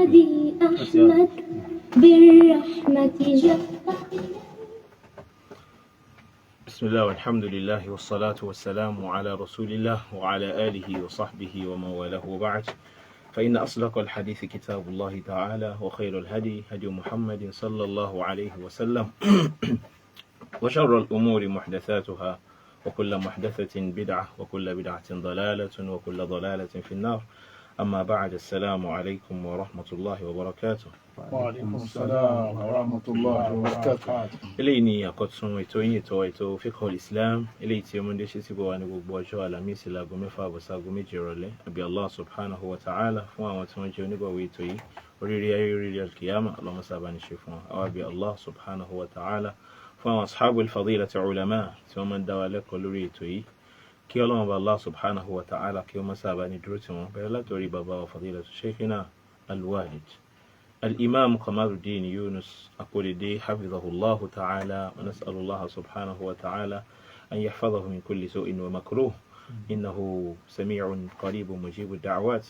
الهادي أحمد بالرحمة جاء. بسم الله والحمد لله والصلاة والسلام على رسول الله وعلى آله وصحبه ومن والاه وبعد، فإن أصدق الحديث كتاب الله تعالى، وخير الهدي هدي محمد صلى الله عليه وسلم، وشر الأمور محدثاتها، وكل محدثة بدعة، وكل بدعة ضلالة، وكل ضلالة في النار. أما بعد، السلام عليكم ورحمة الله وبركاته. وعليكم السلام ورحمة الله وبركاته. eléyìí ni àkọ́tún ètò yín ètò Fiqhul Islam, eléyìí tí ọmọdé ṣe sí bọ̀ wá ní gbogbo ọjọ́ Àlàmísì láago 6 àbọ̀ sáago 7 ìrọ̀lẹ́. Àbí Allah subhanahu wa ta'ala fún àwọn tí wọ́n jẹ́ onígbọ̀wọ́ ètò yìí, oríire ayé oríire alkiyama Allahumma sábà ní ṣe fún wa. Àbí Allah subhanahu wa ta'ala fún àwọn ashabul fadilati ulama tí wọ́n máa ń dá wa lẹ́kọ̀ọ́ lórí ètò yìí, kí Ọlọ́run bá Allah subhanahu wa ta'ala kí ó máa sábà ní dúró tí wọ́n bẹ̀rẹ̀ látọ̀rí bàbá wa fadilatu shaykhina al-walid الإمام قمر الدين يونس أقول دي حفظه الله تعالى، ونسأل الله سبحانه وتعالى أن يحفظه من كل سوء ومكروه، إنه سميع قريب مجيب الدعوات.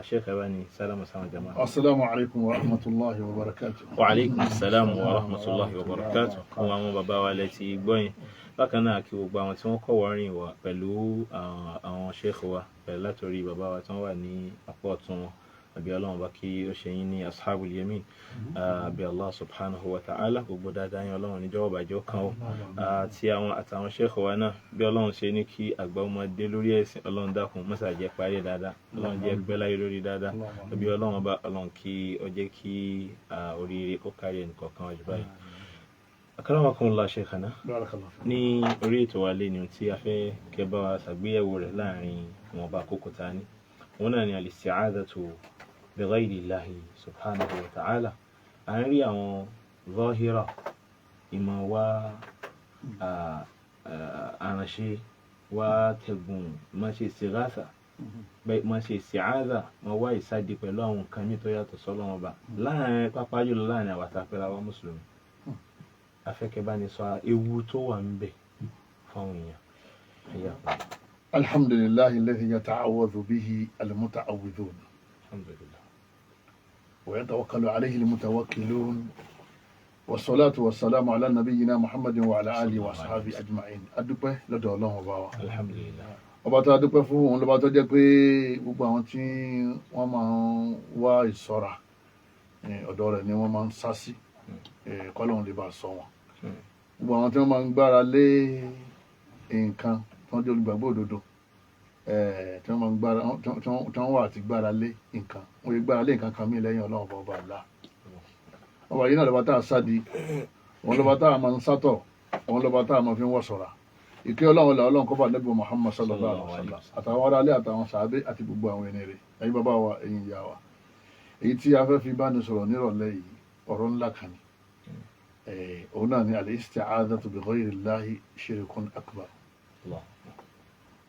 شيخ أباني سلام وسلام جماعة. السلام عليكم ورحمة الله وبركاته. وعليكم السلام ورحمة الله وبركاته. وما بابا والتي بوين bákan náà kí gbogbo àwọn tí wọ́n kọ́ wọ́rin wà pẹ̀lú àwọn sheikh wa pẹ̀lú látòrí bàbá wa tí wọ́n wà ní apá ọ̀tún wọn. Àbí Ọlọ́run bá kí ó ṣe yín ní ashabul yamin. Àbí Allah subhanahu wa ta'ala gbogbo dáadáa yín Ọlọ́run ní jọ̀wọ́ bàjẹ́ kan ó. Tí àwọn àtàwọn sheikh wa náà bí Ọlọ́run ṣe ní kí àgbà ọmọdé lórí ẹ̀sìn, Ọlọ́run dákun mọ́sà jẹ́ parí dáadáa, Ọlọ́run jẹ́ gbẹ́ láyé lórí dáadáa. Àbí Ọlọ́run bá Ọlọ́run kí ó jẹ́ kí oríire ó kárí ẹnìkọ̀ọ̀kan wájú báyìí. Akramakumullah sheikhana, ní orí ètò wa lé ní tí a fẹ́ kẹ́ bá wa ṣàgbéyẹ̀wò rẹ̀ láàrin ìwọ̀nba àkókò tá ní, òun náà ni al-isti'adhatu بغير الله سبحانه وتعالى. àárí àwọn zahira ìmọ̀ wa àránṣe wa tẹ̀gùn ma ṣe istighatha, ma ṣe isti'adha, ma wá ìsádi pẹ̀lú àwọn nǹkan mi tó yàtọ̀ sọ́lọ́run Ọba láàrin pàápàá jùlọ láàrin àwọn àtàpẹ́ra wa mùsùlùmí. afẹ́kẹ́ bá ní sọ ewu tó wà ń bẹ fáwọn èèyàn. alhamdulillahi alladhi yata'awwadhu bihi al-muta'awwidhun. alhamdulillah. ويتوكل عليه المتوكلون، والصلاة والسلام على نبينا محمد وعلى آله وصحبه أجمعين. adúpẹ́ lọ́dọ̀ Ọlọ́run Ọba wa. alhamdulillah. Ọba tá a dúpẹ́ fún òun lọ́ba tó jẹ́ pé gbogbo àwọn tí wọ́n máa ń wá ìṣọ́ra ọ̀dọ̀ rẹ̀ ni wọ́n máa ń sá sí, kọ́lọ́run lè bá sọ wọn. gbogbo àwọn tí wọ́n máa ń gbára lé nǹkan tí wọ́n jẹ́ olùgbàgbọ́ òdodo, tí wọ́n máa ń gbára tí wọ́n wà àti gbára lé nǹkan, wọ́n yẹ gbára lé nǹkan kan mí lẹ́yìn Ọlọ́run Ọba Allah. ọba yìí náà lọ́ba tá a sádi, òun lọ́ba tá a máa ń sátọ̀, òun lọ́ba tá a máa fi ń wọ̀ sọ̀ra. ìkẹ́ Ọlọ́run là Ọlọ́run kó bá Ànábì Muhammad sallallahu alaihi wasallam àtàwọn ará ilé àtàwọn sàábé àti gbogbo àwọn ẹni rẹ̀. ẹ̀yin bàbá wa, ẹ̀yin ìyá wa, èyí tí a fẹ́ fi bá ní sọ̀rọ̀ nírọ̀lẹ́ yìí ọ̀rọ̀ ńlá kan ni. òun náà ni al-isti'adhatu bi ghayri Allahi shirkun akbar.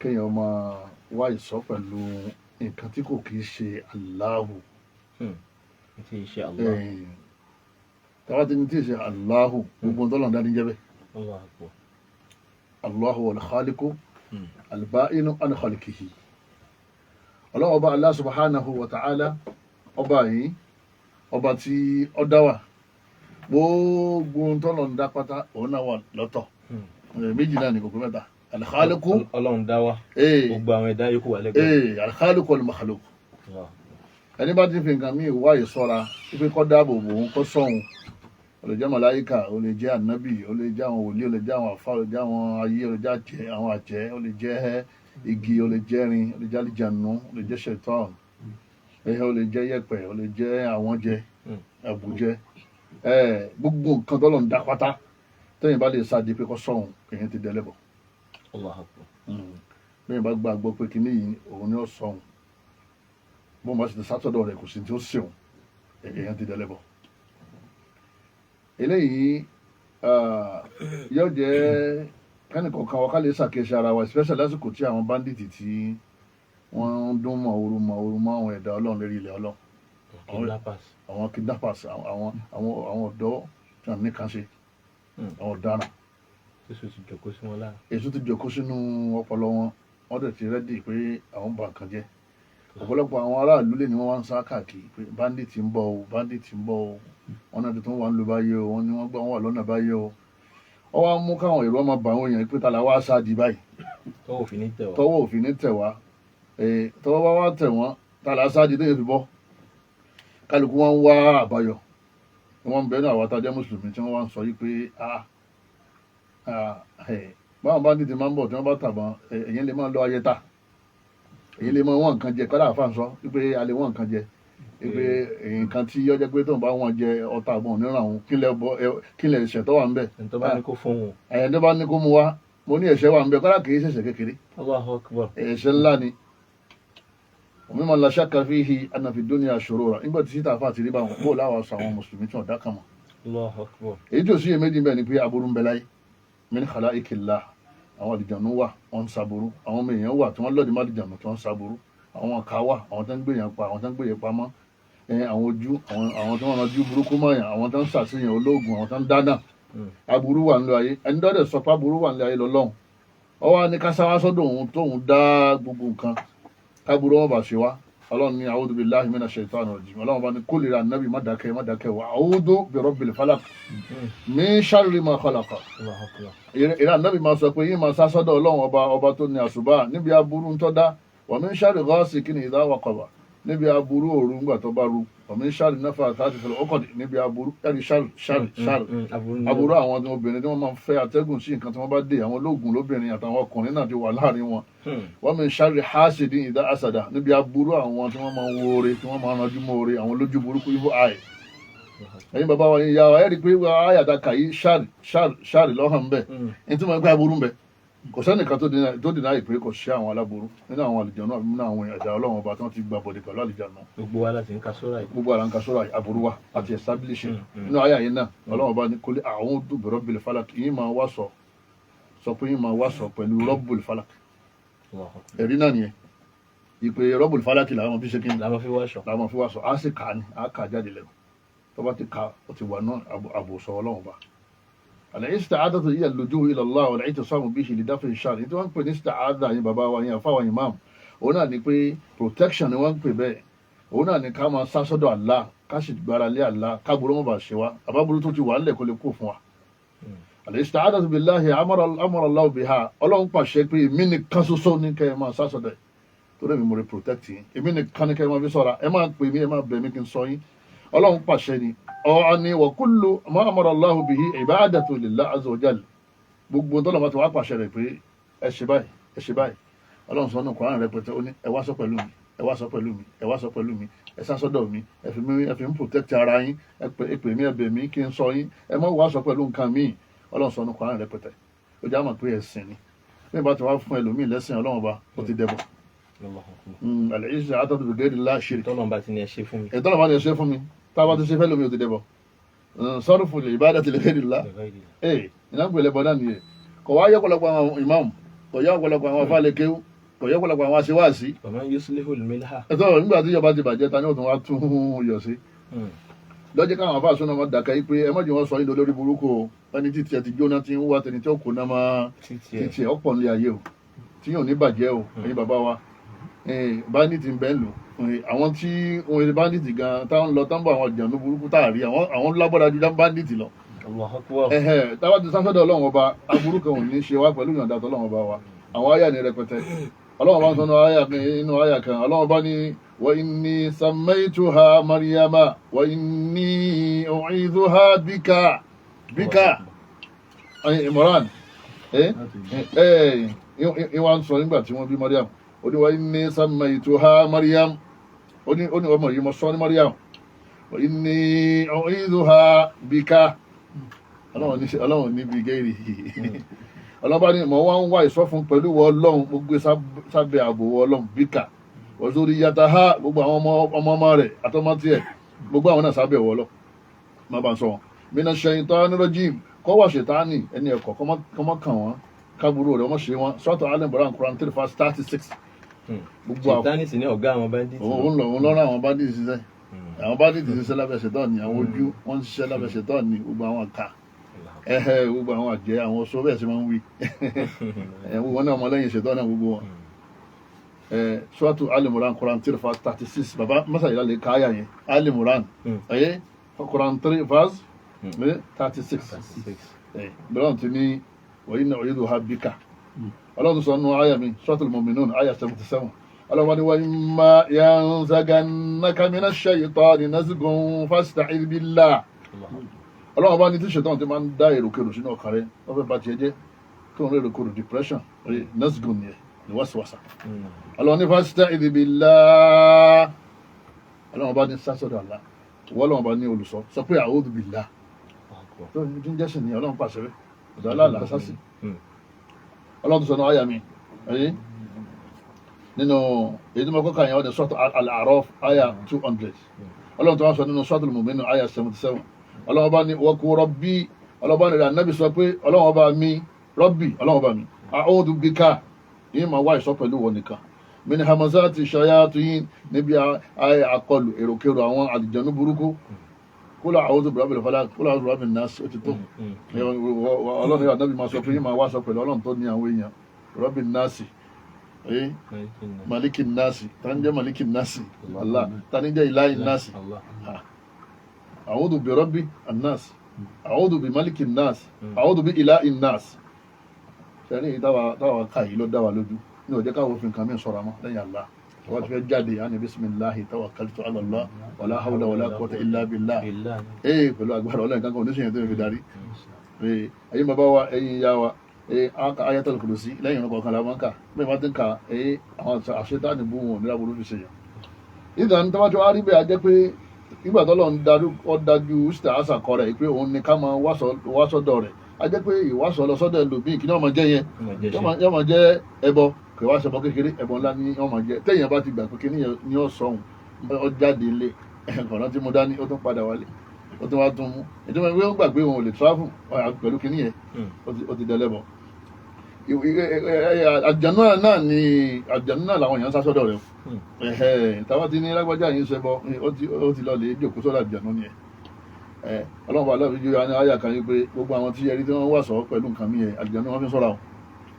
kéèyàn máa wá ìṣọ́ pẹ̀lú nǹkan tí kò kìí ṣe Allahu. tí í ṣe Allah. tàwa ti ní tí ì ṣe Allahu, gbogbo ntọ́lọ̀ dání jẹ́ bẹ́ẹ̀. Allahu akbar. Allahu wal khaliqu al-ba'inu an khaliqihi. Ọlọ́run Ọba Allah subhanahu wa ta'ala, ọba yìí ọba tí ó dá wa, gbogbo ntọ́lọ̀ ń dá pátá òun náà wà lọ́tọ̀. méjì náà ní kòkó mẹ́ta. Al-Khaliqu, Ọlọ́run dá wa, gbogbo àwọn ẹ̀dá yòókù wà lẹ́gbẹ̀ẹ́. Al-Khaliqu wal-Makhluq. ẹni bá ti fi nǹkan míì wá ìṣọ́ra wípé kó dáàbò bò ó, kó sọ́hun, ó lè jẹ́ màláíkà, ó lè jẹ́ ànábì, ó lè jẹ́ àwọn wòlíì, ó lè jẹ́ àwọn àfáà, ó lè jẹ́ àwọn ayé, ó lè jẹ́ àwọn àjẹ́, ó lè jẹ́ igi, ó lè jẹ́ irin, ó lè jẹ́ àlìjànú, ó lè jẹ́ ṣẹ̀tán, ó lè jẹ́ yẹ̀pẹ̀, ó lè jẹ́ àwọn jẹ àbújẹ. gbogbo nǹkan tó lọ́n dá pátá tẹ́yìn bá lè sáàdì pé kó sọ́hun, èyàn ti dẹlẹ́bọ̀. Allahu akbar. bẹ́ẹ̀ bá gbàgbọ́ pé kíní yìí òun ni ó sọ́hun, bó ma sì ti sátọ̀dọ̀ rẹ̀ kò sí tí ó sèun, èyàn ti dẹlẹ́bọ̀. eléyìí yóò jẹ́ kẹ́nìkọ̀ọ̀kan wa ká lè ṣàkíyèsí ara wa, especially lásìkò tí àwọn bandits tí wọ́n ń dún mọ̀ọ́rú mọ́ àwọn ẹ̀dá Ọlọ́run lérí ilẹ̀ Ọlọ́run. àwọn kidnappers, àwọn ọ̀dọ́ tí wọ́n ní kan ṣe, àwọn ọ̀daràn. Èṣù ti jókòó sí wọn lára. Èṣù ti jókòó sínú ọpọlọ wọn, wọ́n dẹ̀ ti rẹ́dì pé àwọn bá nǹkan jẹ́. ọ̀pọ̀lọpọ̀ àwọn aráàlú lè ní wọ́n wá ń sá káàkiri pé bandit ń bọ̀ o bandit ń bọ̀ o wọn náà tó wà ń lo báyé o wọn ni wọ́n gbọ́ wọn wà lọ́nà báyé o wọ́n wá mú káwọn èrò ọmọ bá àwọn èèyàn pé tala wá sáàdì báyìí tọ́wọ́ òfin ní tẹ̀ wá tọ́wọ́ bá wá tẹ̀ wọ́n tala sáàdì tó yẹ fi bọ́ kálukú wọn wá àbáyọ wọn bẹ̀rẹ̀ àwọn atajẹ́ mùsùlùmí tí wọ́n wá ń sọ yìí pé báwọn bandit máa ń bọ̀ tí wọ́n bá tàbọn èyí lè máa lọ ayẹta èyí lè máa wọ́n nǹkan jẹ kọ́dà àfáà sọ wípé a lè wọ́n nǹkan jẹ wípé nǹkan tí yọ jẹ́ pé tóun bá wọ́n jẹ ọta àbọ̀n oníràn òun kílẹ̀ ẹ̀ṣẹ̀ tó wà ń bẹ̀. ẹni tó bá ní kó fún wọn. ẹni tó bá ní kó mu wá mo ní ẹ̀ṣẹ̀ wà ń bẹ̀ kọ́dà kì í ṣẹ̀ṣẹ̀ kékeré. Allahu Akbar. ẹ̀ṣẹ̀ ńlá ni mimma la shakka fihi anna fi dunya shurura nígbà tí síta àfáà ti rí bá wọn kó láwọn sọ àwọn mùsùlùmí tí wọn dá kàn mọ́. Allahu Akbar. èyí tó sí èméjì bẹ́ẹ̀ ni pé aburú ń bẹ láyé min khalaiqillah àwọn àlìjànú wà wọ́n ń saburú àwọn ọmọ èèyàn wà tí wọ́n lọ́ọ̀dì má àlìjànú tí wọ́n ń saburú àwọn ọ̀ka wà àwọn tó ń gbèyàn pa àwọn tó ń gbèyàn pamọ́ àwọn ojú àwọn tó ń ranjú burúkú mọ̀yàn àwọn tó ń ṣàṣeyàn olóògùn àwọn tó ń dáná aburú wà nílò ayé ẹni tó dẹ̀ sọ pé aburú wà nílò ayé lọ́lọ́run ọwọ́ ni ká sáwá sọ́dọ̀ òun tóun dá gbogbo nǹkan káburú wọn bá ṣe wá ọlọ́run ní a'udhu billahi minash shaitani rajim ọlọ́run bá ní kó lè ra nábì má dákẹ́ wá a'udhu bi rabbil falaq min sharri ma khalaqa ìrà nábì máa sọ pé yín máa sá sọ́dọ̀ ọlọ́run ọba tó ní àṣùbà níbi aburú ń tọ́ dá wa min sharri ghasikin idha waqaba níbi aburú òru ńgbà tó bá ru wa min sharri naffathati fil uqad níbi aburú ẹ̀rí ṣàrì aburú àwọn obìnrin tí wọ́n máa ń fẹ́ atẹ́gùn sí nǹkan tí wọ́n bá dé àwọn ológun lóbìnrin àtàwọn ọkùnrin náà ti wà láàrin wọn wa min sharri hasidin idha hasada níbi aburú àwọn tí wọ́n máa ń wo oore tí wọ́n máa ń ranjú mọ́ oore àwọn lójú burúkú evil eye ẹ̀yin bàbá wa ìyá wa ẹ̀rí pé ayàtà kàyí ṣàrì lọ́hàn bẹ́ẹ̀ ní tí wọ́n gbé aburú bẹ́ẹ̀ kò sẹ́nìkan tó dènà ìpè kò ṣe àwọn aláburú nínú àwọn àlìjànú àbí nínú àwọn ẹ̀dá ọlọ́run ọba tí wọ́n ti gba bọ̀dẹ̀ pẹ̀lú àlìjànú. gbogbo wa láti ń ka sóra yìí. gbogbo àlà ń ka sóra yìí aburú wa àti establish nínú ayé àyè náà ọlọ́run ọba ní kólé a'udhu bi rabbil falak yín máa wá sọ pé yín máa wá sọ pẹ̀lú rabbul falak. ẹ̀rí náà nìyẹn ìpè rabbul falak làwọn fi ṣe kí ni làwọn fi wá sọ á sì kà á ní á kà á jáde lẹ́nu tó bá ti kà ó ti wà náà àbòsọ ọlọ́run ọba. الاستعاذة هي اللجوء إلى الله والاعتصام به لدفع الشر tí wọ́n ń pè ní isti'adha yín bàbá wa yín àfáwọn imam òun náà ni pé protection ni wọ́n ń pè bẹ́ẹ̀ òun náà ni ká máa sá sọ́dọ̀ Allah ká sì gbára lé Allah ká burú mọ́ bá ṣe wá àbábúrú tó ti wà nílẹ̀ kó lè kó fún wa. الاستعاذة بالله أمر الله بها ọlọ́run pàṣẹ pé èmi nìkan ṣoṣo ní kẹ́ ẹ máa sá sọ́dọ̀ ẹ̀ tó dẹ̀ mi mo rè protect yín èmi nìkan ní kẹ́ ẹ máa fi sọ́ra ẹ máa pè mí ẹ máa bẹ̀ mí kí n sọ yín ọlọ́run pàṣẹ ni ọ̀ọ́ni wa kullu ma amara Allahu bihi ibadatu lillahi azza wa jalla gbogbo tọ́lọ̀ bá ti wá pàṣẹ rẹ̀ pé ẹ ṣe báyìí ọlọ́run sọ ní Kùránì rẹpẹtẹ ó ní ẹ wá sọ pẹ̀lú mi ẹ sá sọ́dọ̀ mi ẹ fi ń protect ara yín ẹ pè mí ẹ bẹ̀ mí kí n sọ yín ẹ má wá sọ pẹ̀lú nǹkan míì ọlọ́run sọ ní Kùránì rẹpẹtẹ ó já mọ̀ pé ẹ̀sìn ni bí ìbá ti wá fún ẹlòmíì lẹ́sìn ọlọ́run ọba ó ti dẹbọ الاستعاذة بغير الله شرك tọ́lọ́n bá ti ní ẹ ṣe fún mi. tọ́lọ́n bá ní ẹ ṣe fún mi tá a bá ti ṣe fẹ́ lómi ò ti dẹbọ sarfu العبادة لغير الله iná gbèlè bọ́ náà nìyẹn kò wá yẹ ọ̀pọ̀lọpọ̀ àwọn imam kò yẹ ọ̀pọ̀lọpọ̀ àwọn afálekéwú kò yẹ ọ̀pọ̀lọpọ̀ àwọn aṣèwáàsí. ọmọ yuslihu al-milha. ẹ̀tọ́ nígbà tí ìjọba ti bàjẹ́ ta ni ó tún wá tún yọ̀ sí. lọ́jọ́ káwọn afá sọ́nà wọn dàkẹ́ pé ẹ mọ̀jì wọn sọ yín lórí burúkú o ẹni títí ẹ ti jóná tí ń wá tẹni tí ó kó náà máa títí ẹ ọ̀pọ̀ nílé ayé o tí yóò ní bàjẹ́ o ẹ̀yin bàbá wa bandit ń bẹ́ lò àwọn tí wọ́n ṣe bandit gan táwọn lọ tán bọ̀ àwọn ìjànú burúkú táàrí àwọn lágbára ju bandit lọ. táwa ti sáfẹ́dọ̀ ọlọ́run ọba aburú kan ò ní ṣe wá pẹ̀lú ìyọ̀ǹda tó ọlọ́run ọba wa àwọn àyà ní rẹpẹtẹ ọlọ́run ọba ń sọnù inú àyà kan ọlọ́run ọba ní wa inni sammaytuha Maryama wa inni u'idhuha bika Imran ìwà ń sọ nígbà tí wọ́n bí Maryam ó ní wa inni sammaytuha Maryam ó ní ọmọ yìí mo sọ ní Maryam wa inni u'idhuha bika ọlọ́run níbi gẹ́rì ọlọ́ba ní mọ̀ wọ́n ń wá ìsọ́fún pẹ̀lú wọ ọlọ́run gbogbo sábẹ́ ààbò wọ ọlọ́run bíkà wa zuriyataha gbogbo àwọn ọmọ rẹ̀ àtọmọ tiẹ̀ gbogbo àwọn náà sábẹ́ wọ ọlọ́ má bá ń sọ wọn minash shaitanir rajim kọ́ wà ṣètánì ẹni ẹ̀kọ́ kọ́mọ́ kàn wọ́n kábúrò rẹ̀ ọmọ ṣe wọn Suratu Al-Imran Quran 3:36 gbogbo àwọn ṣètánì sì ní ọ̀gá àwọn bandit. òun lọ́rọ̀ àwọn bandit ṣiṣẹ́ àwọn bandit ṣiṣẹ́ lábẹ́ ṣètánì àwọn ojú wọ́n ṣiṣẹ́ lábẹ́ ṣètánì gbogbo àwọn àká gbogbo àwọn àjẹ́ àwọn oṣó bẹ́ẹ̀ sí máa ń wí wọn náà ọmọ lẹ́yìn ṣètánì náà gbogbo wọn. suratu Al-Imran Quran 3 verse 36 baba masa ila le kaya yẹn Al-Imran Quran 3 verse 36 bẹ́ẹ̀ ti ní wa inna u'iduha bika ọlọ́run sọ nù àyà mi suratul Mu'minun àyà 77 ọlọ́run wa imma yanzagannaka minash shaytani nazghun fasta'idh billah ọlọ́run bá ní tí ṣètọ́n ti máa ń dá èròkèrò sínú ọkàn rẹ wọ́n fẹ́ bá tiẹ̀ jẹ́ tó ń rí èròkèrò depression nazghun yẹn ni waswasa ọlọ́run ní fasta'idh billah ọlọ́run bá ní sásọ̀dọ̀ àlá wọ́n ọlọ́run bá ní olùsọ sọ pé a'udhu billah tó ń jẹ́sìn ní ọlọ́run pàṣẹ rẹ̀ ọ̀dọ̀ aláàlá sásì ọlọ́run tó sọ náà àyà mi nínú èyí tí mo kọ́kọ́ yẹn ọdẹ sọ́tọ̀ Al-A'raf àyà 200 ọlọ́run tó wá sọ nínú suratul Mu'minun àyà 77 ọlọ́run bá ní wọ́kú rọ́bì ọlọ́run bá ní rẹ̀ ànábì sọ pé ọlọ́run bá mi rọ́bì ọlọ́run bá mi a'udhu bika yìí máa wá ìsọ pẹ̀lú wọn nìkan min hamazati shayatin níbi àkọlù èròkèrò àwọn àlùjànnú burúkú kúlọ̀ a'udhu birabbil falaq kúlọ̀ a'udhu birabbin nas ó ti tó ọlọ́run yóò ànábì máa sọ pé yìí máa wá sọ pẹ̀lú ọlọ́run tó ní àwọn èèyàn rabbin nasi malikin nasi tani jẹ́ malikin nasi Allah tani jẹ́ ilahin nasi a'udhu bi rabbi an-nas a'udhu bi malikin nas a'udhu bi ilahin nas sẹ́ni táwa káyìí ló dá wa lójú ní ọjọ́ káwọ́ òfin kan mí sọ̀rọ̀ mọ́ lẹ́yìn Allah wọ́n ti fẹ́ jáde àní bisimilahi tawakkaltu ala Allah wala hawla wala quwwata illa billah pẹ̀lú agbára ọlọ́run kankan oníṣẹ́yìn tó fi darí ẹ̀yin bàbá wa ẹ̀yin ìyá wa ayatul kursi lẹ́yìn ọkọ̀ kan làwọn kà bẹ́ẹ̀ bá ti ń ka àwọn àṣetáni bú wọn nílá burú fi ṣe yàn. ìgbà ní tọ́wájú wa rí bẹ́ẹ̀ ajẹ́ pé ìgbà tó lọ́n dájú ṣìtà àṣà kọ rẹ̀ pé òun ni ká máa wá sọ́dọ̀ rẹ̀ ajẹ́ pé ìwásọ̀ lọ sọ́dọ̀ ẹlòmíì kí ni wọ́n máa jẹ́ yẹn yọ́ máa jẹ́ ẹbọ kò wá ṣẹbọ kékeré ẹbọ ńlá ni wọ́n máa jẹ́ téèyàn bá ti gbà pé kíní yẹn ni ó sọ̀hún ó jáde ilé ọ̀nà tí mo dání ó tún padà wálé ó tún wá tún mú ìdúmọ̀ ìwé ó gbà pé òun ò lè travel pẹ̀lú kíní yẹn ó ti dẹlẹ́bọ̀ àjànú náà làwọn èèyàn ń sá sọ́dọ̀ rẹ̀ táwọn ti ní lágbájá yìí ń ṣẹbọ ó ti lọ lè jòkó sọ́dọ̀ àjànú ni ọlọ́run bá lọ́ọ̀fi ju àyà kan yìí pé gbogbo àwọn tí ẹrí tí wọ́n wà sọ pẹ̀lú nǹkan mi àjànú wọn fi ń sọ́ra o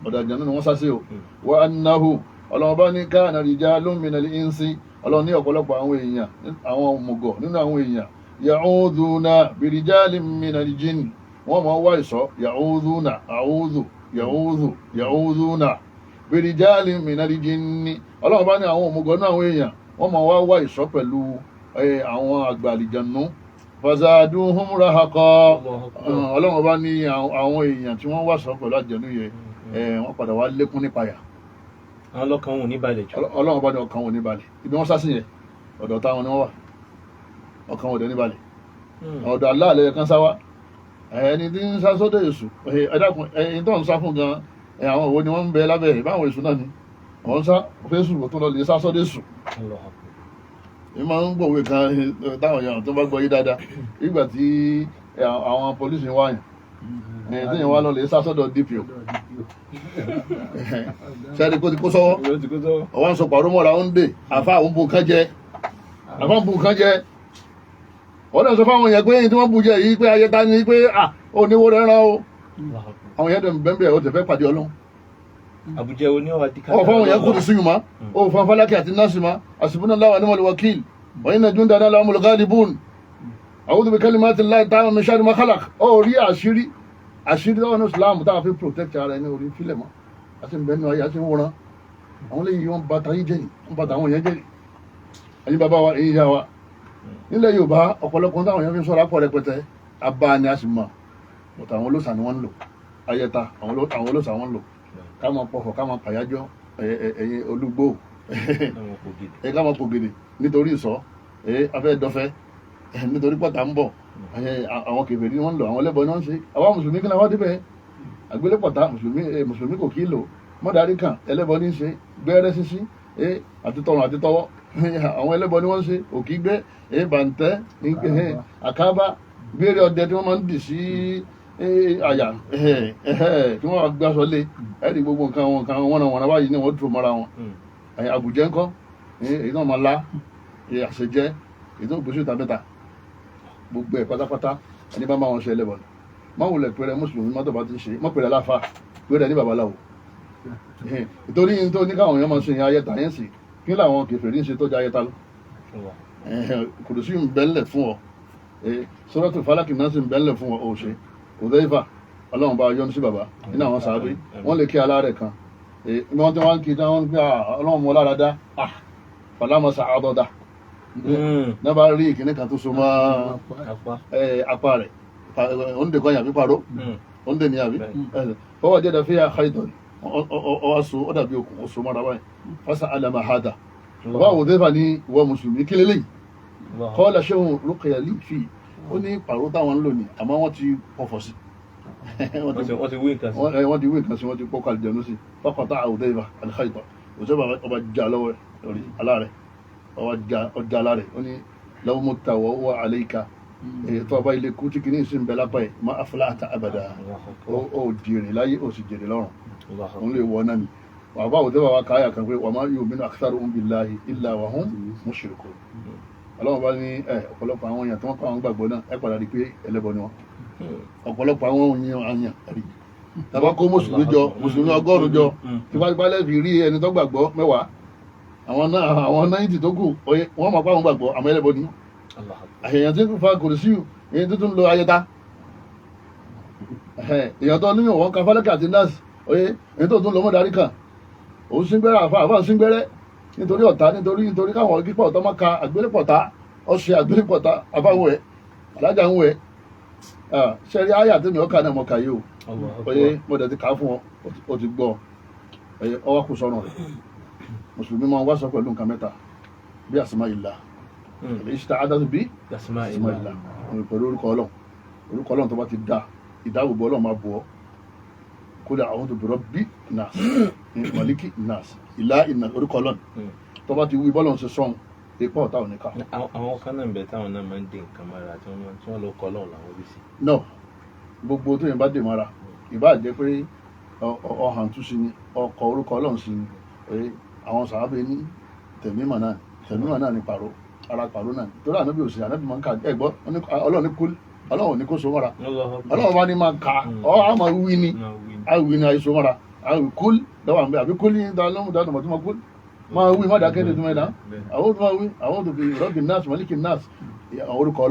ọ̀dọ̀ àjànú ni wọ́n sá sí o wa annahu ọlọ́run bá ní kana rijalun minal insi ọlọ́run ní ọ̀pọ̀lọpọ̀ àwọn èèyàn àwọn òmùgọ̀ nínú àwọn èèyàn ya'udhuna birijalin minal jinn wọ́n máa wá ìsọ́ ya'udhuna ya'udhuna birijalin minal jinni ọlọ́run bá ní àwọn òmùgọ̀ nínú àwọn èèyàn wọ́n máa wá ìsọ́ pẹ̀lú àwọn àgbà àlìjànú fazaduhum rahaqa ọlọ́run bá ní àwọn èèyàn tí wọ́n wá sọ pẹ̀lú àjẹnú yẹ wọ́n padà wá lékún nípa yà àwọn ọlọ́kan wọn ò ní balẹ̀ jù ọlọ́run bá ní ọkàn wọn ní balẹ̀ ibi wọ́n sásìn yẹ ọ̀dọ̀ táwọn ni wọ́n wà ọkàn wọn dẹ̀ ní balẹ̀ ọ̀dọ̀ aláàlẹ́ kan sáwá ẹni tí ń sá sọ́dọ̀ èṣù ẹ̀dàkùn ẹni tó ń sá fún gan àwọn òwò ni wọ́n ń bẹ lábẹ́ ìbáwọn èṣù náà ni wọ́n sá fésù tó lọ lè sá sọ́dọ̀ èṣù ìmọ̀ ń gbòwe kan táwọn èèyàn tó bá gbọ́ yí dáadáa nígbà tí àwọn polisi wáyàn tí yẹn wá lọ lè sá sọ́dọ̀ DPO sẹ́ni kó ti kó sọ́wọ́ ọwọ́n sọ pàrọ̀ mọ́ra ó ń dè àfa àwọn bu nǹkan jẹ wọ́n lè sọ fáwọn èèyàn pé tí wọ́n bu jẹ yìí pé ayẹta ni pé oníwó rẹ̀ rán o àwọn èèyàn dẹ̀ bẹ́ẹ̀ ó ti fẹ́ pàdé ọlọ́run àbújá oní ọwà díkà fáwọn èèyàn kò ti sún yùn má ó fún afálákì àti násì má hasbunallahu wa ni'mal wakil wa inna jundana lahumul ghalibun a'udhu bi kalimatillahi tammati min sharri ma khalaq ó rí àṣírí lọ́wọ́ ní islam táwọn fi protect ara ẹni orí fílẹ̀ mọ́ àti ìbẹ̀nu ayé àti ìwòran àwọn lẹ́yìn wọn bàtà yín jẹ́rì wọn bàtà àwọn èèyàn jẹ́rì ẹ̀yin bàbá wa ẹ̀yin ìyá wa nílẹ̀ Yorùbá ọ̀pọ̀lọpọ̀ táwọn èèyàn fi ń sọ́ra pọ̀ rẹpẹtẹ abá ni a sì mọ̀ bọ̀tà àwọn olóòṣà ni wọ́n ń lò ayẹta àwọn olóòṣà wọ́n ń lò ká máa pọ̀fọ̀ ká máa pàyájọ́ ẹ̀yin olúgbò ká máa pògèdè nítorí ìsọ́ afẹ́ dọ́fẹ́ nítorí pọ̀tà ń bọ̀ àwọn kèfèrí ni wọ́n ń lò àwọn ẹlẹ́bọ ni wọ́n ń ṣe àwọn mùsùlùmí kí ni wọ́n débẹ̀ àgbélépọ̀tà mùsùlùmí kò kí lò mọ́dàrí kan ẹlẹ́bọ ní í ṣe gbẹ́rẹ́ sísí àti tọrùn àti tọwọ́ àwọn ẹlẹ́bọ ni wọ́n ń ṣe òkì gbẹ́ bàǹtẹ́ àkábá gbére ọdẹ tí wọ́n máa ń dì sí àyà tí wọ́n gbàsọ lé ẹ̀rí gbogbo nǹkan wọn náà báyìí ni wọ́n dùn mọ́ra wọn àbùjẹ́ ńkọ́ èyí náà máa lá àṣejẹ́ èyí náà gbèsè ìtàmẹ́ta gbogbo ẹ̀ pátápátá ẹni bá máa wọn ṣe ẹlẹ́bọ máa wùlẹ̀ pẹ̀rẹ̀ mùsùlùmí mọ́tò bá ti ṣe mọ́ pẹ̀rẹ̀ aláfa pẹ̀rẹ̀ ní babaláwo ìtorí ní tó ní káwọn èèyàn máa ṣe ayẹta yẹn sì kí làwọn kèfèrí ń ṣe tó jẹ ayẹta lọ kùrùsí ń bẹ́ńlẹ̀ fún ọ suratul falaki náà sì ń bẹ́ńlẹ̀ fún ọ ṣe Hudhayfa ọlọ́run bá yọ́nú sí bàbá nínú àwọn sàábé wọ́n lè kí alárẹ̀ kan wọ́n tí wọ́n ń kí tí wọ́n ń pè ọlọ́run mọ́ lára dá falamasa àdọ́dá náà bá rí ìkíní kan tó so mọ́ apá rẹ̀ oúnjẹ kan yàbí parọ́ oúnjẹ ní yàbí fọwọ́ jẹ́ dàfíà haidon ọwọ́ ó dàbí okùn ó so mọ́ra báyìí fásá alama hada bàbá Hudhayfa ní ìwọ mùsùlùmí kí lélẹ́yìn kọ́lá ṣéhùn rúkẹ̀yà lè fi ó ní pàrọ̀ táwọn ń lò ní àmọ́ wọ́n ti pọ̀fọ̀ sí wọ́n ti wí nǹkan sí wọ́n ti pọ́kọ̀ àlìjẹ̀nú sí fọ́kọ̀tà Hudhayfa alhaidon òṣèlú ọba jà lọ́wọ́ lórí alárẹ̀ ọjà alárẹ̀ ó ní law mutta wa huwa alayka tó ọba ilé kú tí kìíní sí ń bẹ lápá ẹ̀ ma aflahta abada ó jèrè láyé ó sì jèrè lọ́rùn òun lè wọ náà ni bàbá Hudhayfa wa káyà kan pé wa ma yu'minu aktharuhum billahi illa wa hum mushrikun ọlọ́run bá ní ọ̀pọ̀lọpọ̀ àwọn èèyàn tó wọ́n kọ́ àwọn gbàgbọ́ náà ẹ padà rí pé ẹlẹ́bọ ni wọ́n ọ̀pọ̀lọpọ̀ àwọn èèyàn rí tàbá kó mùsùlùmí 100 jọ tipátipá lẹ́fì rí ẹni tó gbàgbọ́ 10 àwọn 90 tó kù wọ́n mọ̀ pé àwọn gbàgbọ́ àmọ́ ẹlẹ́bọ ni èèyàn tí ń fa kùrìsí èyí tó tún lo ayẹta èèyàn tó níyàn wọn ka fálẹ́kà àti nọ́ọ̀sì èyí tó tún lọ mọ́ darí kan òun síngbẹ́rẹ́ àfáà síngbẹ́rẹ́ nítorí ọ̀tá nítorí káwọn kíkọ́ ọ̀tọ́ máa ka àgbélépọ̀tá ọ̀ṣẹ́ àgbélépọ̀tá àbáwọ̀ ẹ̀ alájà ń wẹ̀ ṣẹ́rí ayé àtẹ́mi ọ̀ka náà mọ̀ kà yìí o mo dẹ̀ ti kà á fún ọ ti gbọ́ ọwọ́ kù sọ́run rẹ̀ mùsùlùmí máa ń wá sọ pẹ̀lú nǹkan mẹ́ta bí asmaillah al-ista'adatu bí asmaillah pẹ̀lú orúkọ ọlọ́run tó bá ti dá ìdáàbòbò ọlọ́run máa bọ̀ ọ́ kódà a'udhu bi rabbi nas maliki nas ìlà ìnà orúkọ ọlọ́run tó bá ti wí bọ́lọ́run ṣe sọ́hun ipa ọ̀tá ò ní ká. àwọn kan náà ń bẹ táwọn náà máa ń dín nǹkan mọ́ra tí wọ́n lọ kọ́ ọlọ́run làwọn bí sí. no gbogbo tó yẹn bá dè mọ́ra ìbá jẹ́ pé ọ̀hàn tún sí ni ọkọ̀ orúkọ ọlọ́run sí ni àwọn sàábé ní tẹ̀mímà náà ní pàrọ̀ ara pàrọ̀ náà torí ànábì òsì ànábì máa ń ka ẹ̀gbọ́ ọlọ́run ní kúl ọlọ́run ní kó so mọ́ra ọlọ́run bá ní máa ka àmọ́ wí ni àwì ni àìso mọ́ra àwì kúl lọ́wọ́ àmì àbí kúl ní ìdánilọ́mù dáadọ́ tó máa kúl máa wí má dákẹ́ ní ìtumọ̀ ẹ̀dá àwọn tó máa wí àwọn tó fi rọ́bì nas maliki nas orúkọ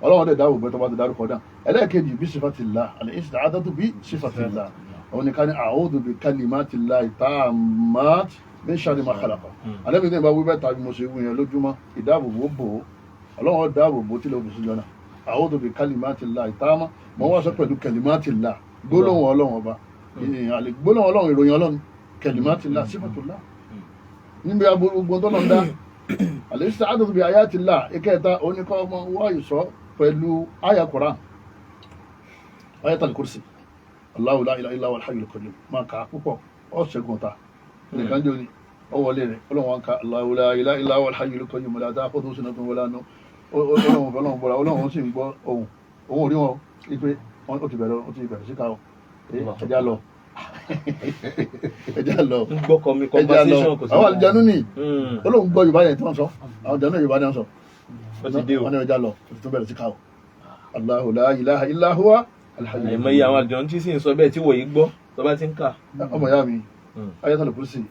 ọlọ́run dẹ̀ dáwò bẹ́ẹ̀ tó bá ti dárúkọ dá ẹlẹ́ẹ̀kejì bí sifatillah al-ista'adatu bí sifatillah òun ni ká ní a'udhu bi kalimatillahi tammati min sharri ma khalaqa alẹ́bí ní ìbá wíbẹ́ tàbí mo ṣe wí yẹn lójúmọ́ ìdáàbòbò bò ó ọlọ́run dáàbòbò tí ló fi sí jọ́nà a'udhu bi kalimatillahi tammati mọ́ wá sọ pẹ̀lú kalimatillah gbólóhùn ọlọ́run ọba gbólóhùn ọlọ́run ìròyìn ọlọ́run kalimatillah sifatullah níbi agbóhùn tó lọ́n dá al-ista'adatu bi ayatillah ìkẹta oníkọ́ ọmọ wá ìsọ pẹ̀lú àyà Qur'an ayatul kursi Allahu la ilaha illa huwal hayyul qayyum máa kà á púpọ̀ ọ̀ṣẹ́gun ta nìkan jò ní ọwọ́lé rẹ̀ ọlọ́wọ́n ká Allahu la ilaha illa huwal hayyul qayyum la ta'khudhuhu sinatun wa la nawm ọlọ́wọ́n sì ń gbọ́ ohun orí wọn wípé ó ti bẹ̀rẹ̀ sí ká ọ ẹjá lọ àwọn àlùjànnú ní olóhùn gbọ́ Yorùbá yẹn tí wọ́n sọ àwọn àlùjànnú Yorùbá ni wọ́n sọ wọ́n ní ẹjá lọ ó ti tún bẹ̀rẹ̀ sí ká ọ Allahu la ilaha illa huwa àìmọ̀ iye àwọn àjọ tí sì ń sọ bẹ́ẹ̀ tí wòye gbọ́ tó bá ti ń kà. ọmọ ìyá mi ayatul kursi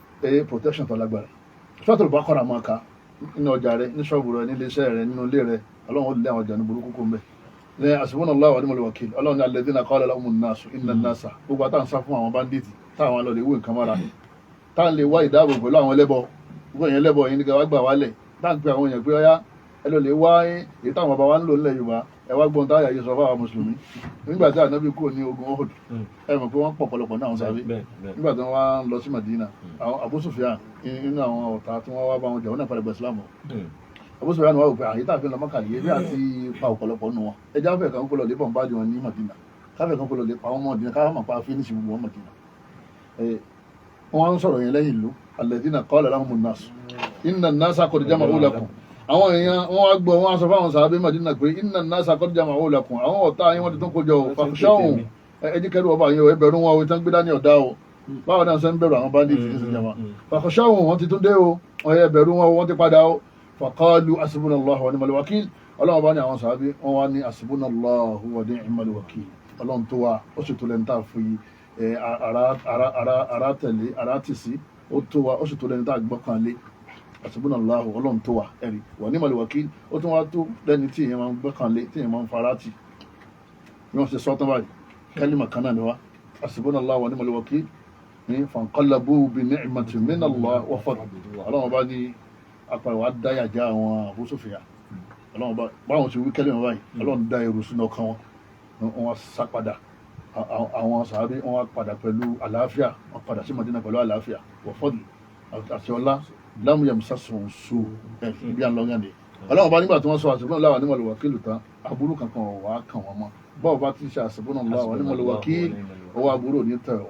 protection tó lágbára Suratul Baqara máa ka nínú ọjà rẹ ní ṣọ́ọ̀bù rẹ nílé iṣẹ́ rẹ nínú ilé rẹ ọlọ́run ó lé àwọn ọjà ní burúkú kó ń bẹ̀ ní hasbunallahu wa ni'mal wakil ọlọ́run ní alladhina qala lahumun nasu inna an-nasa gbogbo àtàn sá fún àwọn bandits táwọn lọ lè wé nǹkan mọ́ra táwọn lè wá ìdáàbò pẹ̀lú àwọn ẹlẹ́bọ gbogbo èèyàn ẹlẹ́bọ yìí ní ká wá gbà wálẹ̀ táwọn pe àwọn èèyàn pé ọyá ẹ lọ lè wá èyí táwọn bàbá wa ń lò nílẹ̀ Yorùbá ẹ wá gbọ́n táyà yìí sọ fáwọn mùsùlùmí nígbà tí ànábì kúrò ní ogun Uhud ẹ mọ̀ pé wọ́n pọ̀ pọ̀lọpọ̀ náà sáré nígbà tí wọ́n wá lọ sí Madina àwọn Abu Sufyan nínú àwọn ọ̀tá tí wọ́n wá bá wọn jà wọ́n náà padà gbà Ìsìlámù Abu Sufyan wà wò pé àyè tàbí lọ́mọ kàlí ebi àti pa ọ̀pọ̀lọpọ̀ nù wọn ẹja fẹ́ kan kó lọ lé bọ̀ ń bá wọn ní Madina káfẹ́ kan kó lọ lé pa wọn Madina káfẹ́ mọ̀ pa fínísì gbogbo wọn Madina wọ́n ń sọ̀rọ̀ yẹn lẹ́yìn ìlú alladhina qala lahumun nas inna an-nasa qad jama'u lakum àwọn èèyàn wọ́n wá gbọ́ wọ́n sọ fáwọn sàábé Madina pé inna an-nasa qad jama'u lakum àwọn ọ̀tá yín wọ́n ti tún kójọ fàkúṣáhùn ẹjíkẹ́rù ọba yín ẹ bẹ̀rù wọn o tán gbé dání ọ̀dá o báwọn náà ṣe ń bẹ̀rù àwọn bandits ní ìsìnjàmá fàkúṣáhùn wọ́n ti tún dé o ẹ bẹ̀rù wọn o wọ́n ti padà o faqalu hasbunallahu wa ni'mal wakil ọlọ́run bá ní àwọn sàábé wọ́n wá ní hasbunallahu wa ni'mal wakil ọlọ́run tó wá ó sì tó lẹ́nu tá a fi ara tẹ̀lé ara tì sí ó tó wa ó sì tó lẹ́ni tá a gbọ́kàn lé hasbunallahu ọlọ́run tó wa ẹ̀rí wa ni'mal wakil ó tún wá tó lẹ́ni tí èèyàn máa ń gbọ́kàn lé tí èèyàn máa ń fara tì bí wọ́n ṣe sọ tán báyìí kálímà kan náà ni wa hasbunallahu wa ni'mal wakil ní fanqalabu bi ni'matin minallahi wa fadl ọlọ́run bá ní apá ìwà dáyàjá àwọn Abu Sufyan ọlọ́run báwọn ti wí kálímà báyìí ọlọ́run dá ẹrù sínú ọkàn wọn sá padà àwọn sàábé wọn wá padà pẹ̀lú àlàáfíà wọn padà sí Madina pẹ̀lú àlàáfíà wa fadl àti ọlá lámù yamsasuhum su bí à ń lọ yàn ni ọlọ́run bá nígbà tí wọ́n sọ hasbunallahu wa ni'mal wakil tán aburú kankan wà kàn wọ́n mọ́ bọ́ọ̀ bá ti ṣe hasbunallahu wa ni'mal wakil owó aburú ò ní tẹ̀ ọ́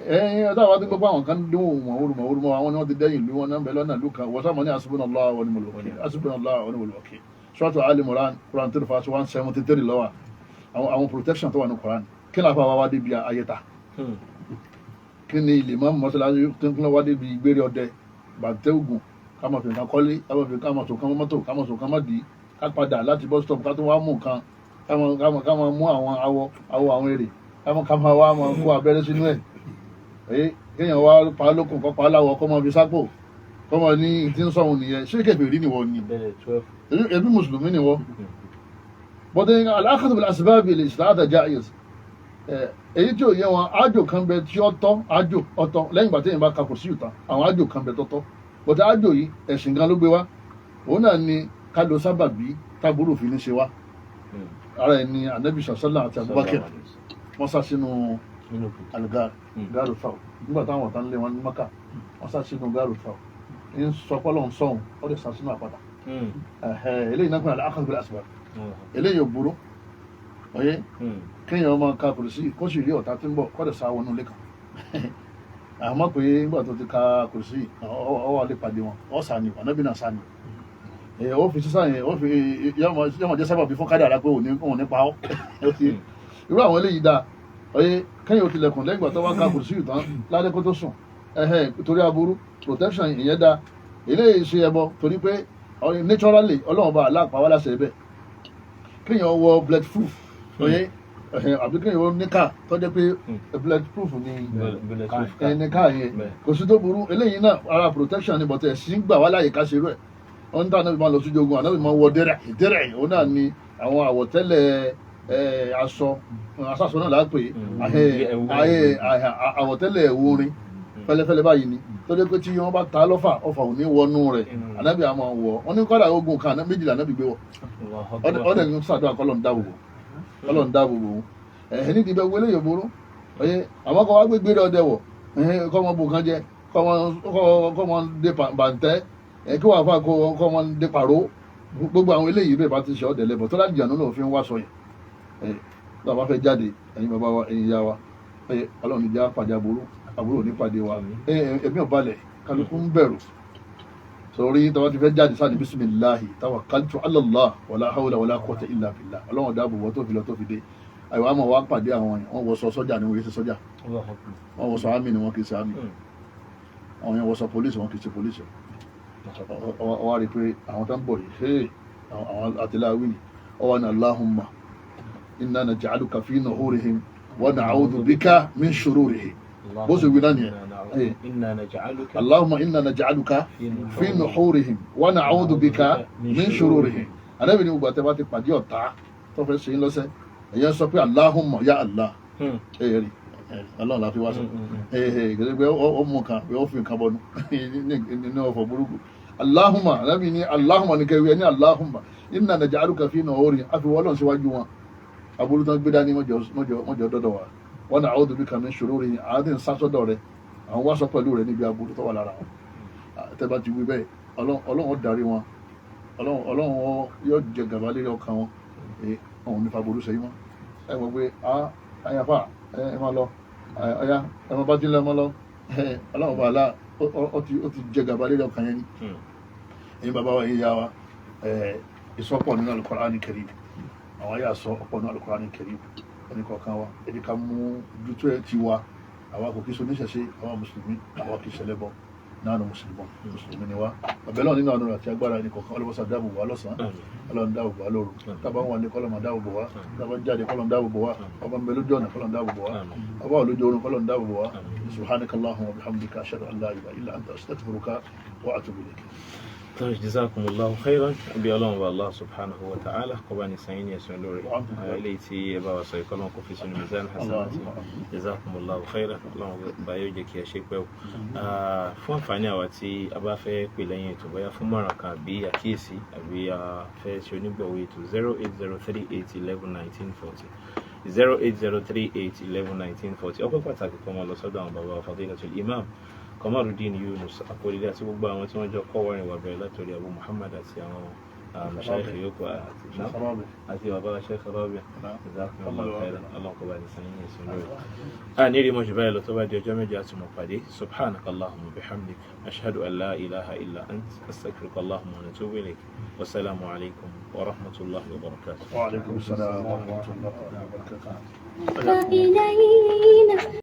ẹ̀yìn ọ̀dá wa ti gbọ́ pé àwọn kan dín mọ̀wúrúmọ̀ àwọn ni wọ́n ti dẹ́yìn ìlú wọn náà bẹ̀ lọ́nà ìlú kan wọ́n sábà ní hasbunallahu wa ni'mal wakil hasbunallahu wa ni'mal wakil Suratu Ali Imran Quran 3 verse 173 lọ́wọ́ àwọn protection tó wà ní Quran kí ni àfa wa débi ayẹta kí ni ilé mọ́ mọ́sálásí tó ń kí wá débi ìgbéré ọdẹ bàtẹ́ ògùn ká máa fi nǹkan kọ́lé ká máa fi ká máa sòkan mọ́tò ká máa sòkan mọ́dì ká padà láti bus stop ká tó wá mú nǹkan ká máa mú àwọn awọ àwọn èrè ká máa wá máa kó abẹ́rẹ́ sínú ẹ̀ kéèyàn wá pa lókun kọ́ pa láwọ̀ kọ́ máa fi sápò kọ́ máa ní tí ń sọ̀hún nìyẹn ṣé kèfèrí nìwọ ni ẹbí mùsùlùmí nìwọ bọ́dé al-akhadhu bil-asbab al-istihada jaiz èyí tí ò yẹ wọn ájò kan bẹ tí ó tọ́ ájò ọ̀tọ̀ lẹ́yìn ìgbà téèyàn bá ka kò sí ìta àwọn ájò kan bẹ tọ́tọ́ bọ́dé ájò yìí ẹ̀sìn gan ló gbé wá òun náà ni ká lo sábàbí tábúrò fi ní ṣe wá ara ẹ̀ ni anabi sallallahu àti Abubakar wọ́n sá sínú gáàrú fáwọn nígbà táwọn ọ̀tá ń lé wọn ní Maka wọ́n sá sínú gáàrú fáwọn ń sọ pọ́lọ́ ń sọ̀hún ó lè sá sínú àpáta eléyìí náà pé al-akhadhu bil-asbab eléyìí ò burú ọyẹ kéèyàn máa ka kùrìsì kó sì rí ọ̀tá tí ń bọ̀ kọ́ lè sá wọnú ilé kan àmọ́ pé nígbà tó ti ka kùrìsì ọwọ́ alẹ́ pàdé wọn ọ̀ sàní ànábì náà sàní ó fi sísá yẹn ó fi yọmọ jẹ́ sábàbí fún kádàrá pé òun nípa ọ́ irú àwọn eléyìí dáa ọyẹ kéèyàn ó tilẹ̀kùn lẹ́gbàá tó wá ka kùrìsì tán ládé kó tó sùn torí aburú protection ìyẹn dáa eléyìí ṣe ẹbọ torí pé naturally ọlọ́run bá aláàpá wá láṣẹ ẹbẹ kéèyàn wọ blood proof ọyẹ àbí kéèyàn wọ níkà tó jẹ́ pé blood proof ni níkà yẹn kò sí tó burú eléyìí náà ara protection ni bọ̀tẹ̀ sí gbà wá láyè ká ṣe rẹ̀ wọ́n ń tà náà máa lọ sójú ogun ànábì máa wọ dẹ́rẹ̀ òun náà ni àwọn àwọ̀tẹ́lẹ̀ aṣọ náà lápè àwọ̀tẹ́lẹ̀ orin fẹ́lẹ́fẹ́lẹ́ báyìí ni tó dé pé tí wọ́n bá ta lọ́fà ọfà ò ní wọnú rẹ̀ ànábì àmọ́ wọ̀ wọ́n ní kọ́dà ogun kan méjìlá ànábì gbé wọ̀ ọ̀dẹ̀ ní sàdúrà kọ́lọ̀ ń dáàbò wò ẹ̀hìn nídìí bẹ́ẹ̀ wọlé yòbóró ọ̀yẹ́ àmọ́ kọ́ wá gbé gbére ọdẹ wọ̀ kọ́ mọ bò kan jẹ kọ́ mọ dé bàǹtẹ́ kí wọ́n àfa kọ́ mọ dé pàró gbogbo àwọn eléyìí bẹ́ẹ̀ bá ti ṣe ọ̀dẹ̀ lẹ́bọ̀ tó láti jànú náà fi ń wá sọ yẹn lọ́wọ́ bá fẹ́ jáde ẹ̀yin bàbá wa ẹ̀yin ìyá wa ọlọ́run ìjà pàdé àbúrò nípàdé wa ẹ̀mí ọ̀balẹ̀ kálukú ń bẹ̀rù sọ̀rí tàwa ti fẹ́ jáde sáà ní bisimilahi tawakkaltu ala Allah wala hawla wala quwwata illa billah ọlọ́run dáàbò wọ́n tó fi lọ tó fi dé àyọ̀ àmọ̀ wá pàdé àwọn yẹn wọ́n wọṣọ sọ́jà ni wọ́n kì í ṣe sọ́jà wọ́n wọṣọ àmì ni wọ́n kì í ṣe àmì àwọn yẹn wọṣọ polisi wọ́n kì í ṣe polisi ọwọ́ rí pé àwọn tó ń bọ̀ yìí àwọn àtìláwí ni ọwọ́ ni Allahumma inna naj'aluka fi nuhurihim wa na'udhu bika min shururihim bó ṣe wí náà nìyẹn Allahumma inna naj'aluka fi nuhurihim wa na'udhu bika min shururihim anábì ní gbogbo àtẹ́wá ti pàdé ọ̀tá tó fẹ́ ṣe ń lọ́sẹ̀ èyàn sọ pé Allahumma ya Allah ẹ̀yẹ̀rì Allah la fi wá sọ gẹ́gẹ́ pé ó mú kan pé ó fi nǹkan bọnu ní ọ̀fọ̀ burúkú Allahumma anábì ní Allahumma ní kẹwìí ní Allahumma inna naj'aluka fi nuhurihim àfi wọ́lọ́n síwájú wọn aburú tán gbé dání mọ́jọ dọ́dọ̀ wa wọ́n náà àwọn òdòdó kan ní ṣòro rẹ̀ àwọn tí ń sásọ́dọ̀ rẹ̀ àwọn wá sọ pẹ̀lú rẹ̀ níbi aburú tó wà lára wọn tẹ́bá ti wí bẹ́ẹ̀ ọlọ́run darí wọn ọlọ́run yóò jẹ gàba lérí ọkàn wọn ọ̀hún nípa aburú sẹ́yìn wọn ẹ mọ̀ pé àyàfà ẹ máa lọ ọ̀yá ẹ máa bá tí ń lọ ẹ máa lọ ọlọ́run bá aláà ó ti jẹ gàba lérí ọkàn yẹn ni ẹ̀yin bàbá wa ẹ̀yin yá wa ìsọpọ̀ nínú Al-Qur'ani Karim àwọn ayé àsọ ọ̀pọ̀ nínú Al-Qur'ani Karim ẹni kọ̀ọ̀kan wa ẹni ká mú dútú ẹ̀ ti wa àwa kò kí so níṣẹ̀ṣe àwọn mùsùlùmí àwa kì í ṣẹlẹ́bọ nánú mùsùlùmí ni wá àbẹ̀lọ́ nínú àdúrà àti agbára ẹni kọ̀ọ̀kan ọlọ́mọsá dáàbò wá lọ́sàn-án ọlọ́run dáàbò wá lóru tábà wọn ní kọ́lọ́mọ dáàbò wá tábà jáde kọ́lọ́mọ dáàbò wá ọba ń bẹ lójú ọ̀nà kọ́lọ́mọ dáàbò wá ọba ò lójú orun kọ́lọ́mọ dáàbò wá subhanakallahumma wa bihamdika ashhadu an la ilaha illa anta astaghfiruka wa atubu ilayk. Jazakumullahu khairan bí ọlọ́run bá Allah subhanahu wa ta'ala kó bá ní sanyí ní ẹ̀sùn lórí ilé tí ẹ bá wa sọ ìkọlọ́n kó fi sínú mizan hasanati jazakumullahu khairan ọlọ́run bá yóò jẹ́ kí ẹ ṣe pẹ́ o fún àǹfààní àwa tí a bá fẹ́ pè lẹ́yìn ètò bóyá fún mọ̀ràn kan àbí àkíyèsí àbí a fẹ́ ṣe onígbọ̀wọ́ ètò 08038111940 08038111940 ọpẹ́ pàtàkì kan wọn lọ sọ́dọ̀ àwọn bàbá Fadilatul Imam Kamaruddin Yunus akórílẹ̀ àti gbogbo àwọn tí wọ́n jọ kọ́ wọ́rin wà bẹ̀rẹ̀ látòrí Abu Muhammad àti àwọn mashayikh yòókù àti bàbá Sheikh Rabi jazakumullahu khairan ọlọ́nkọ́ bá ní sanyí ẹ̀sùn lórí a ní rí mọ́ jù báyìí lọ tó bá di ọjọ́ méjì àti mọ̀ pàdé subhanaka Allahumma bihamdik ashhadu an la ilaha illa ant astaghfiruka Allahumma wa atubu ilayk wassalamu alaikum wa rahmatullahi wa barakatuh. Wa alaikum assalam wa rahmatullahi wa barakatuh. فإلينا